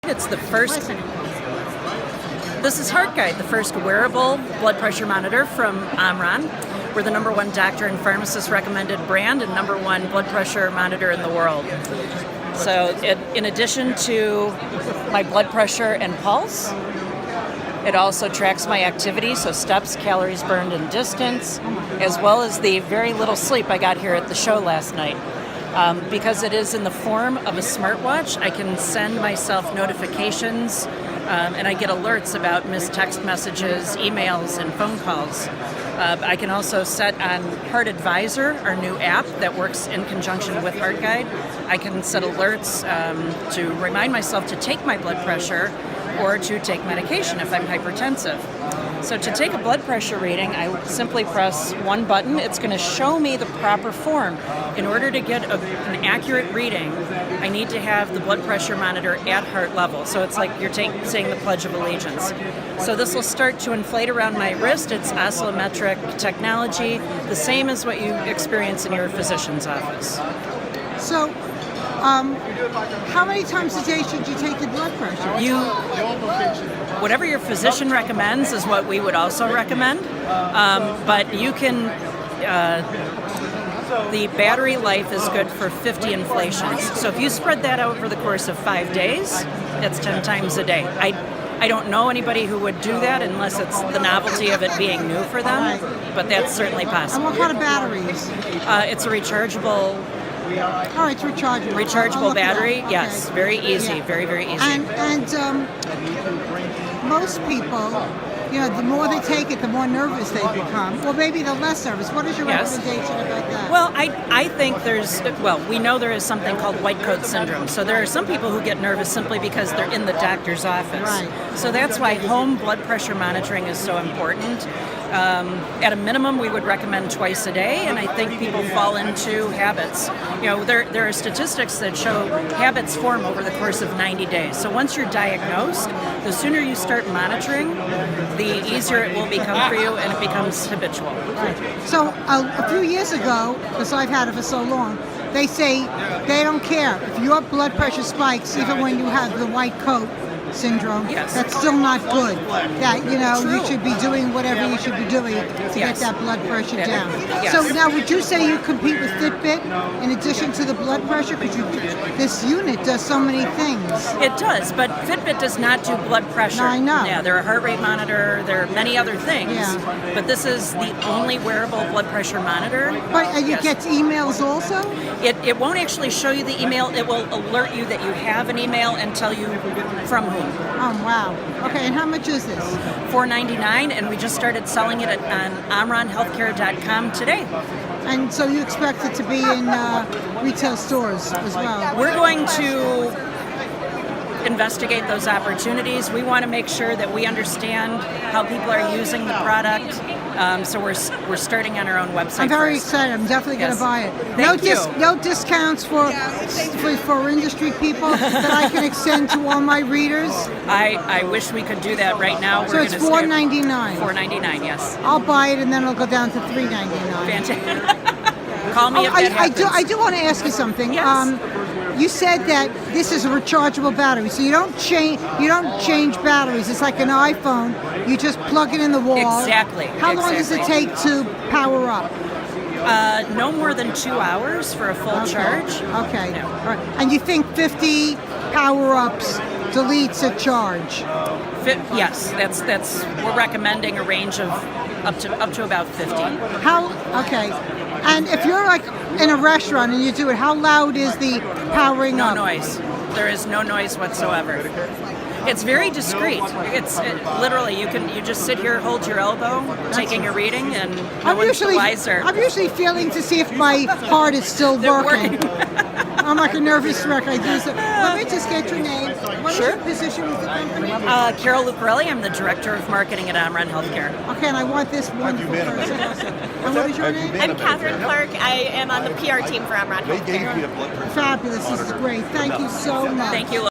It's the first. This is HeartGuide, the first wearable blood pressure monitor from Omron. We're the #1 doctor and pharmacist recommended brand and #1 blood pressure monitor in the world. So in addition to my blood pressure and pulse, it also tracks my activity, so steps, calories burned, and distance, as well as the very little sleep I got here at the show last night. Because it is in the form of a smartwatch, I can send myself notifications and I get alerts about missed text messages, emails, and phone calls. I can also set on Heart Advisor, our new app that works in conjunction with HeartGuide. I can set alerts to remind myself to take my blood pressure or to take medication if I'm hypertensive. So to take a blood pressure reading, I simply press one button. It's going to show me the proper form. In order to get an accurate reading, I need to have the blood pressure monitor at heart level. So it's like you're saying the Pledge of Allegiance. So this will start to inflate around my wrist. It's oscillometric technology, the same as what you experience in your physician's office. So, how many times a day should you take your blood pressure? Whatever your physician recommends is what we would also recommend. But you can, the battery life is good for 50 inflations. So if you spread that out over the course of 5 days, it's 10 times a day. I don't know anybody who would do that unless it's the novelty of it being new for them, but that's certainly possible. And what kind of batteries? It's a rechargeable. Oh, it's rechargeable. Rechargeable battery, yes, very easy, very, very easy. And most people, the more they take it, the more nervous they become. Or maybe the less nervous. What is your recommendation about that? Well, I think we know there is something called white coat syndrome. So there are some people who get nervous simply because they're in the doctor's office. Right. So that's why home blood pressure monitoring is so important. At a minimum, we would recommend twice a day, and I think people fall into habits. There are statistics that show habits form over the course of 90 days. So once you're diagnosed, the sooner you start monitoring, the easier it will become for you, and it becomes habitual. So a few years ago, because I've had it for so long, they say they don't care if your blood pressure spikes, even when you have the white coat syndrome. Yes. That's still not good. That True. you should be doing whatever you should be doing to get that blood pressure down. Yes. So now, would you say you compete with Fitbit in addition to the blood pressure? Because this unit does so many things. It does, but Fitbit does not do blood pressure. No, I know. Yeah, they're a heart rate monitor. There are many other things. Yeah. But this is the only wearable blood pressure monitor. But it gets emails also? It won't actually show you the email. It will alert you that you have an email and tell you from whom. Oh, wow. Okay, and how much is this? $4.99, and we just started selling it on omronhealthcare.com today. And so you expect it to be in retail stores as well? We're going to investigate those opportunities. We want to make sure that we understand how people are using the product. So we're starting on our own website. I'm very first. excited. I'm definitely going to buy it. Thank you. No discounts for industry people that I can extend to all my readers. I wish we could do that right now. So it's $4.99. $4.99, yes. I'll buy it and then it'll go down to $3.99. Fantastic. Call me if that happens. I do want to ask you something. Yes. You said that this is a rechargeable battery, so you don't change batteries. It's like an iPhone. You just plug it in the wall. Exactly. How long does it take to power up? No more than 2 hours for a full charge. Okay. No. All right. And you think 50 power-ups deletes a charge? Yes, that's we're recommending a range of up to about 50. Okay. And if you're like in a restaurant and you do it, how loud is the powering up? No noise. There is no noise whatsoever. It's very discreet. Literally you just sit here, hold your elbow, taking a reading, and no one's the wiser. I'm usually feeling to see if my heart is still working. I'm like a nervous wreck. I do so. Let me just get your name. What is your position with the company? Carol Lucarelli. I'm the Director of Marketing at Omron Healthcare. Okay, and I want this wonderful person also. And what is your name? I'm Catherine Clark. I am on the PR team for Omron Healthcare. Fabulous. This is great. Thank you so much. Thank you.